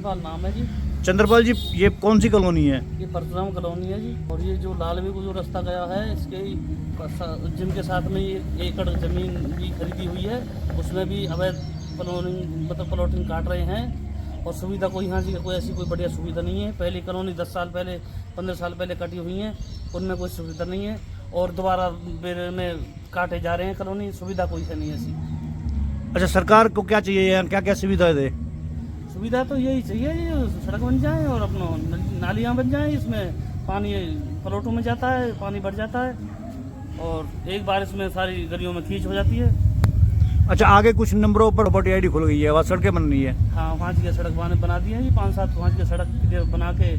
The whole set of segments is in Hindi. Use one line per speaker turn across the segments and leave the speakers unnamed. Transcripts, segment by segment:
चंद्रपाल नाम है जी।
चंद्रपाल जी, ये कौन सी कॉलोनी है?
ये परशुराम कॉलोनी है जी। और ये जो लालवे को जो रास्ता गया है, इसके जिनके साथ में ये एकड़ ज़मीन भी खरीदी हुई है, उसमें भी अवैध प्लॉटिंग काट रहे हैं। और सुविधा कोई यहाँ जी कोई ऐसी कोई बढ़िया सुविधा नहीं है। पहली कॉलोनी 10 साल पहले 15 साल पहले कटी हुई हैं, उनमें कोई सुविधा नहीं है। और दोबारा बेरे में काटे जा रहे हैं कॉलोनी, सुविधा कोई है नहीं ऐसी।
अच्छा, सरकार को क्या चाहिए यार, क्या क्या सुविधा दे?
सुविधा तो यही चाहिए जी, सड़क बन जाए और अपना नालियाँ बन जाएं, इसमें पानी प्लॉटों में जाता है, पानी बढ़ जाता है और एक बारिश में सारी गलियों में खींच हो जाती है।
अच्छा, आगे कुछ नंबरों पर प्रॉपर्टी आईडी खुल गई है, वहाँ सड़कें बन रही है।
हाँ, 5 की सड़क बना दी है जी। 5-7 की सड़क बना के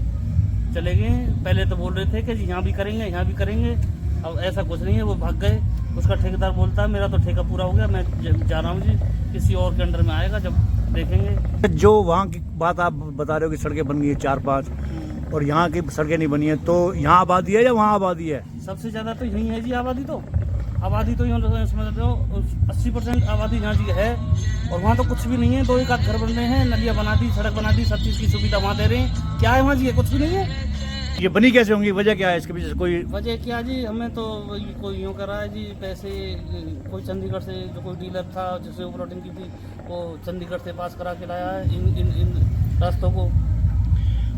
चले गए। पहले तो बोल रहे थे कि जी यहाँ भी करेंगे, यहाँ भी करेंगे। अब ऐसा कुछ नहीं है, वो भाग गए। उसका ठेकेदार बोलता है मेरा तो ठेका पूरा हो गया, मैं जा रहा हूँ जी, किसी और के अंडर में आएगा, जब देखेंगे।
जो वहाँ की बात आप बता रहे हो कि सड़कें बन गई है 4-5 और यहाँ की सड़कें नहीं बनी है, तो यहाँ आबादी है या वहाँ आबादी है?
सबसे ज़्यादा तो यही है जी आबादी तो समझ रहे हो 80% आबादी यहाँ जी है। और वहाँ तो कुछ भी नहीं है, 2 एक आध घर बन रहे हैं, नलियाँ बना दी, सड़क बना दी, सब चीज़ की सुविधा वहाँ दे रहे हैं। क्या है वहाँ जी? कुछ भी नहीं है।
ये बनी कैसे होंगी, वजह क्या है इसके पीछे? कोई
वजह क्या जी, हमें तो कोई यूँ करा है जी, पैसे कोई चंडीगढ़ से जो कोई डीलर था जिससे प्लॉटिंग की थी, वो चंडीगढ़ से पास करा के लाया है इन रास्तों को।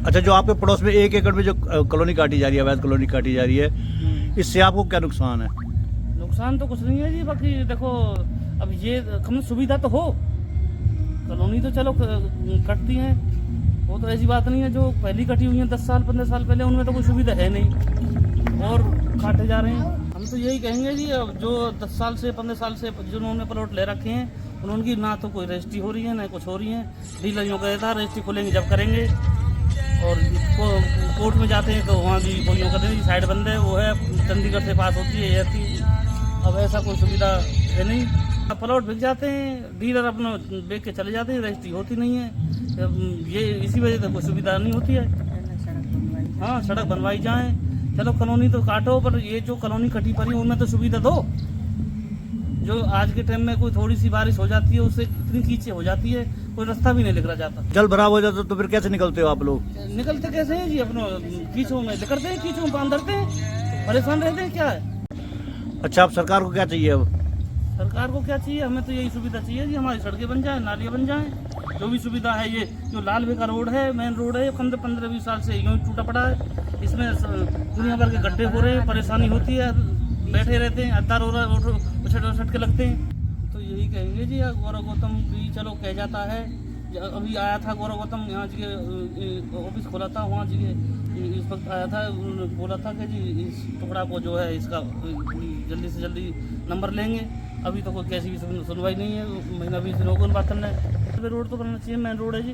अच्छा, जो आपके पड़ोस में 1 एकड़ में जो कॉलोनी काटी जा रही है, अवैध कॉलोनी काटी जा रही है, इससे आपको क्या नुकसान है?
नुकसान तो कुछ नहीं है जी, बाकी देखो अब ये कम सुविधा तो हो, कॉलोनी तो चलो कटती हैं, वो तो ऐसी बात नहीं है। जो पहली कटी हुई है 10 साल 15 साल पहले, उनमें तो कोई सुविधा है नहीं और काटे जा रहे हैं। हम तो यही कहेंगे जी, अब जो 10 साल से 15 साल से जिन्होंने प्लॉट ले रखे हैं, उनकी ना तो कोई रजिस्ट्री हो रही है, ना कुछ हो रही है। डीलर यूँ कहता है रजिस्ट्री खोलेंगे जब करेंगे, और कोर्ट में जाते हैं तो वहाँ भी कोई यूँ कहते हैं साइड बंद है, वो है चंडीगढ़ से पास होती है ऐसी। अब ऐसा कोई सुविधा है नहीं। प्लॉट बिक जाते हैं, डीलर अपना बेच के चले जाते हैं, रजिस्ट्री होती नहीं है। ये इसी वजह से कोई सुविधा नहीं होती है। हाँ, सड़क बनवाई जाए, चलो कॉलोनी तो काटो, पर ये जो कॉलोनी कटी पड़ी उनमें तो सुविधा दो। जो आज के टाइम में कोई थोड़ी सी बारिश हो जाती है, उससे इतनी कीचड़ हो जाती है, कोई रास्ता भी नहीं निकला जाता।
जल भराव हो जाता तो फिर कैसे निकलते हो आप लोग?
निकलते कैसे हैं जी, अपना कीचों में निकलते हैं, कीचों में बांध धरते हैं, परेशान रहते हैं। क्या है?
अच्छा, अब सरकार को क्या चाहिए? अब
सरकार को क्या चाहिए? हमें तो यही सुविधा चाहिए जी, हमारी सड़कें बन जाए, नालियाँ बन जाएं, जो भी सुविधा है। ये जो लालवे का रोड है, मेन रोड है, ये 15-20 साल से यूँ ही टूटा पड़ा है। इसमें दुनिया भर के गड्ढे हो रहे हैं, परेशानी होती है, बैठे रहते हैं, अद्दार हो रहा है, उछट के लगते हैं। तो यही कहेंगे जी, गौरव गौतम भी चलो कह जाता है। अभी आया था गौरव गौतम, यहाँ जी ऑफिस खोला था, वहाँ जी इस वक्त आया था, उन्होंने बोला था कि जी इस टुकड़ा को जो है इसका जल्दी से जल्दी नंबर लेंगे। अभी तो कोई कैसी भी सुनवाई नहीं है, महीना 20 दिन हो गए बात करना है। रोड तो बनना चाहिए, मेन रोड है जी।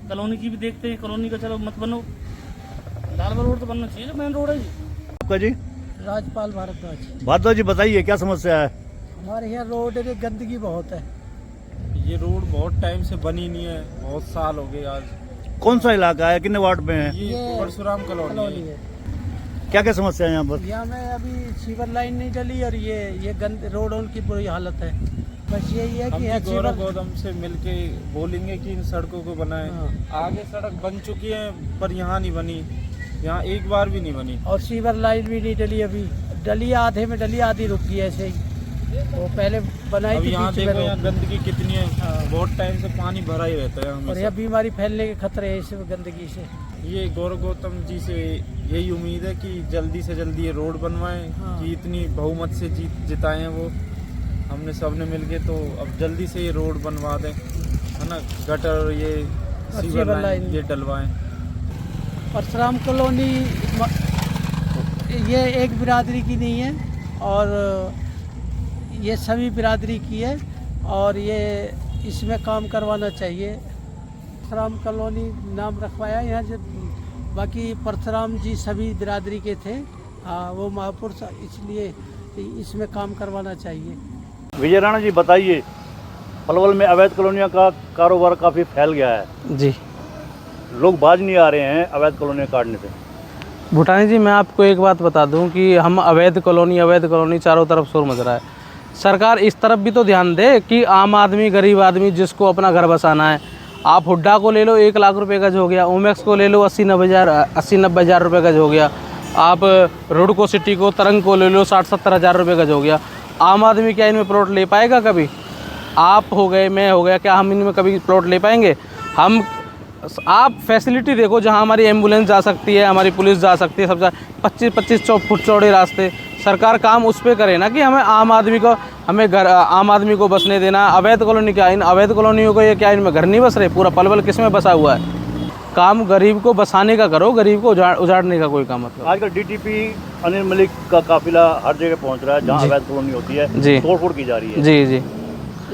कॉलोनी की भी देखते हैं, कॉलोनी का चलो मत बनो, लालवा रोड तो बनना चाहिए, मेन रोड है जी।
आपका जी?
राजपाल भारद्वाज।
भारद्वाज जी, बताइए क्या समस्या है?
हमारे यहाँ रोड में गंदगी बहुत है।
ये रोड बहुत टाइम से बनी नहीं है, बहुत साल हो गए आज।
कौन सा इलाका है, कितने वार्ड में है?
ये परशुराम कॉलोनी है।
क्या क्या समस्या है यहाँ पर?
यहाँ में अभी सीवर लाइन नहीं डली और ये गंद रोड की बुरी हालत है। बस यही है
हम
कि
भी गौरव गौतम से मिलके बोलेंगे कि इन सड़कों को बनाएं।
हाँ।
आगे सड़क बन चुकी है पर यहाँ नहीं बनी, यहाँ एक बार भी नहीं बनी।
और सीवर लाइन भी नहीं डली, अभी डली आधे में डली, आधी रुक गई ऐसे ही। वो पहले बनाई थी।
यहाँ देखो, यहाँ गंदगी कितनी है।
हाँ।
बहुत टाइम से पानी भरा ही रहता है
और यहाँ बीमारी फैलने के खतरे है इस गंदगी से।
ये गौरव गौतम जी से यही उम्मीद है कि जल्दी से जल्दी ये रोड बनवाएं।
हाँ।
कि इतनी बहुमत से जिताए हैं वो, हमने सबने मिलके, तो अब जल्दी से ये रोड बनवा दें, है ना। गटर ये सीवर लाइन ये डलवाएं।
परशुराम कॉलोनी ये एक बिरादरी की नहीं है, और ये सभी बिरादरी की है, और ये इसमें काम करवाना चाहिए। परशुराम कॉलोनी नाम रखवाया यहाँ से, बाकी परशुराम जी सभी बिरादरी के थे। वो महापुरुष, इसलिए इसमें काम करवाना चाहिए।
विजय राणा जी, बताइए, पलवल में अवैध कॉलोनियों का कारोबार काफ़ी फैल गया है
जी।
लोग बाज नहीं आ रहे हैं अवैध कॉलोनियाँ काटने से।
भूटानी जी, मैं आपको एक बात बता दूं कि हम अवैध कॉलोनी चारों तरफ शोर मच रहा है। सरकार इस तरफ भी तो ध्यान दे कि आम आदमी, गरीब आदमी जिसको अपना घर बसाना है, आप हुड्डा को ले लो 1 लाख रुपए गज हो गया, ओमेक्स को ले लो 80-90 हज़ार रुपये गज हो गया, आप रोडको सिटी को तरंग को ले लो 60-70 हज़ार रुपये गज हो गया। आम आदमी क्या इनमें प्लॉट ले पाएगा कभी? आप हो गए, मैं हो गया, क्या हम इनमें कभी प्लॉट ले पाएंगे? आप फैसिलिटी देखो, जहाँ हमारी एम्बुलेंस जा सकती है, हमारी पुलिस जा सकती है, सबसे 25-25 फुट चौड़े रास्ते, सरकार काम उस पर करे ना कि हमें आम आदमी को बसने देना। अवैध कॉलोनी क्या, इन अवैध कॉलोनियों को ये क्या इनमें घर नहीं बस रहे? पूरा पलवल किस में बसा हुआ है? काम गरीब को बसाने का करो, गरीब को उजाड़ने का कोई काम मतलब।
आजकल डीटीपी अनिल मलिक का काफिला हर जगह पहुंच रहा है, जहाँ अवैध कॉलोनी होती है
जी,
तोड़फोड़ की जा रही है।
जी जी।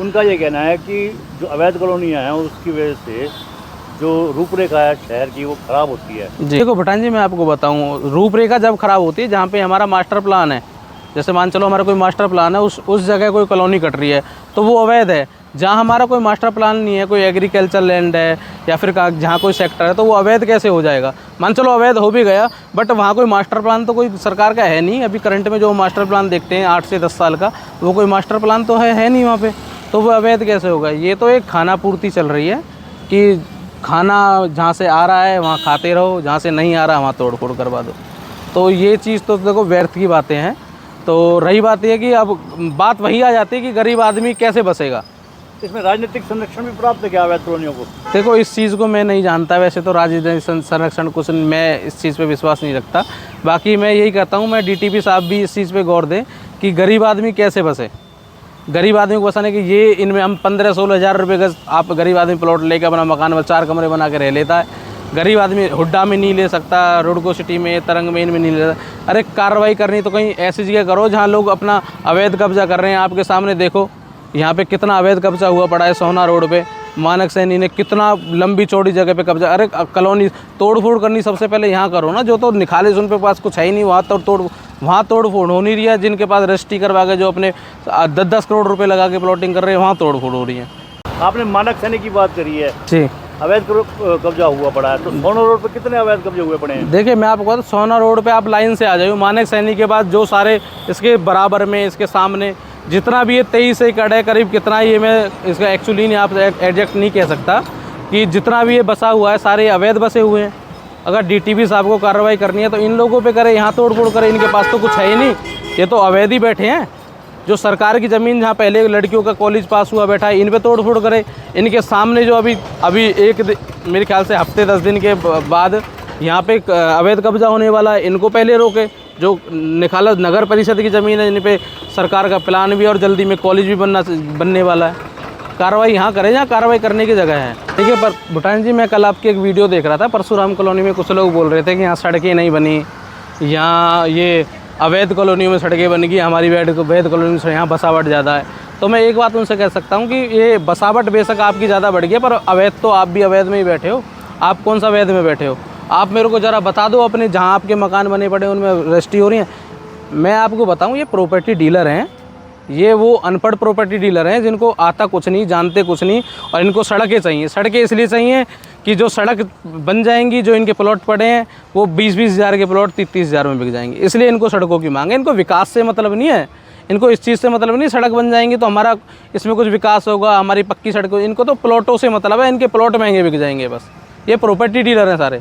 उनका ये कहना है कि जो अवैध कॉलोनियाँ हैं उसकी वजह से जो रूपरेखा है शहर की वो खराब होती है।
जी देखो भूटान जी, मैं आपको बताऊं, रूपरेखा जब खराब होती है, जहाँ पे हमारा मास्टर प्लान है, जैसे मान चलो हमारा कोई मास्टर प्लान है, उस जगह कोई कॉलोनी कट रही है तो वो अवैध है। जहाँ हमारा कोई मास्टर प्लान नहीं है, कोई एग्रीकल्चर लैंड है या फिर जहाँ कोई सेक्टर है, तो वो अवैध कैसे हो जाएगा? मान चलो अवैध हो भी गया, बट वहाँ कोई मास्टर प्लान तो कोई सरकार का है नहीं। अभी करंट में जो मास्टर प्लान देखते हैं 8 से 10 साल का, वो कोई मास्टर प्लान तो है नहीं वहाँ पे, तो वो अवैध कैसे होगा? ये तो एक खाना पूर्ति चल रही है कि खाना जहाँ से आ रहा है वहाँ खाते रहो, जहाँ से नहीं आ रहा वहाँ तोड़ फोड़ करवा दो। तो ये चीज़ तो देखो व्यर्थ की बातें हैं। तो रही बात ये कि अब बात वही आ जाती है कि गरीब आदमी कैसे बसेगा।
इसमें राजनीतिक संरक्षण भी प्राप्त है क्या अवैध कॉलोनियों को?
देखो इस चीज़ को मैं नहीं जानता, वैसे तो राजनीतिक संरक्षण कुछ, मैं इस चीज़ पे विश्वास नहीं रखता। बाकी मैं यही कहता हूँ, मैं डीटीपी साहब भी इस चीज़ पे गौर दें कि गरीब आदमी कैसे बसे। गरीब आदमी को बसाने की ये इनमें हम 15-16 हज़ार रुपये गज, आप गरीब आदमी प्लॉट लेकर अपना मकान में 4 कमरे बना के रह लेता है। गरीब आदमी हुड्डा में नहीं ले सकता, रोडको सिटी में, तरंग में, इनमें नहीं ले सकता। अरे कार्रवाई करनी तो कहीं ऐसी जगह करो जहाँ लोग अपना अवैध कब्जा कर रहे हैं। आपके सामने देखो यहाँ पे कितना अवैध कब्जा हुआ पड़ा है सोहना रोड पे। मानक सैनी ने कितना लंबी चौड़ी जगह पे कब्जा, अरे कॉलोनी तोड़ फोड़ करनी सबसे पहले यहाँ करो ना। जो तो निखालिस उन पे पास कुछ है ही नहीं, वहाँ तोड़ फोड़ हो नहीं रही है। जिनके पास रजिस्ट्री करवा के जो अपने 10-10 करोड़ रुपए लगा के प्लॉटिंग कर रहे हैं, वहाँ तोड़ फोड़ हो रही है।
आपने मानक सैनी की बात करी है
जी,
अवैध कब्जा हुआ पड़ा है, तो सोना रोड पे कितने अवैध कब्जे हुए पड़े हैं?
देखिए मैं आपको कहता हूँ, सोना रोड पे आप लाइन से आ जाइए, मानक सैनी के बाद जो सारे इसके बराबर में, इसके सामने जितना भी ये 23 एकड़ है करीब, कितना ये मैं इसका एक्चुअली नहीं आप एग्जैक्ट नहीं कह सकता कि जितना भी ये बसा हुआ है सारे अवैध बसे हुए हैं। अगर डीटीपी साहब को कार्रवाई करनी है तो इन लोगों पे करे, यहाँ तोड़ फोड़ करे। इनके पास तो कुछ है ही नहीं, ये तो अवैध ही बैठे हैं। जो सरकार की ज़मीन जहाँ पहले लड़कियों का कॉलेज पास हुआ बैठा है, इन पे तोड़ फोड़ करे। इनके सामने जो अभी मेरे ख्याल से हफ्ते 10 दिन के बाद यहाँ पे अवैध कब्जा होने वाला है, इनको पहले रोके। जो निखालस नगर परिषद की ज़मीन है, इन पे सरकार का प्लान भी और जल्दी में कॉलेज भी बनने वाला है। कार्रवाई यहाँ करें जहाँ कार्रवाई करने की जगह है। ठीक है। पर भूटान जी, मैं कल आपकी एक वीडियो देख रहा था, परशुराम कॉलोनी में कुछ लोग बोल रहे थे कि यहाँ सड़कें नहीं बनी, यहाँ ये अवैध कॉलोनियों में सड़कें बन गई, हमारी अवैध कॉलोनी से यहाँ बसावट ज़्यादा है। तो मैं एक बात उनसे कह सकता हूँ कि ये बसावट बेशक आपकी ज़्यादा बढ़ गई है, पर अवैध तो आप भी अवैध में ही बैठे हो। आप कौन सा अवैध में बैठे हो? आप मेरे को ज़रा बता दो, अपने जहाँ आपके मकान बने पड़े उनमें रजिस्ट्री हो रही है। मैं आपको बताऊँ, ये प्रॉपर्टी डीलर हैं, ये वो अनपढ़ प्रॉपर्टी डीलर हैं जिनको आता कुछ नहीं, जानते कुछ नहीं, और इनको सड़कें चाहिए। सड़कें इसलिए चाहिए कि जो सड़क बन जाएंगी, जो इनके प्लॉट पड़े हैं वो 20-20 हज़ार के प्लॉट 30-30 हज़ार में बिक जाएंगे। इसलिए इनको सड़कों की मांग है। इनको विकास से मतलब नहीं है, इनको इस चीज़ से मतलब नहीं सड़क बन जाएंगी तो हमारा इसमें कुछ विकास होगा, हमारी पक्की सड़क। इनको तो प्लॉटों से मतलब है, इनके प्लॉट महंगे बिक जाएंगे बस। ये प्रॉपर्टी डीलर हैं सारे।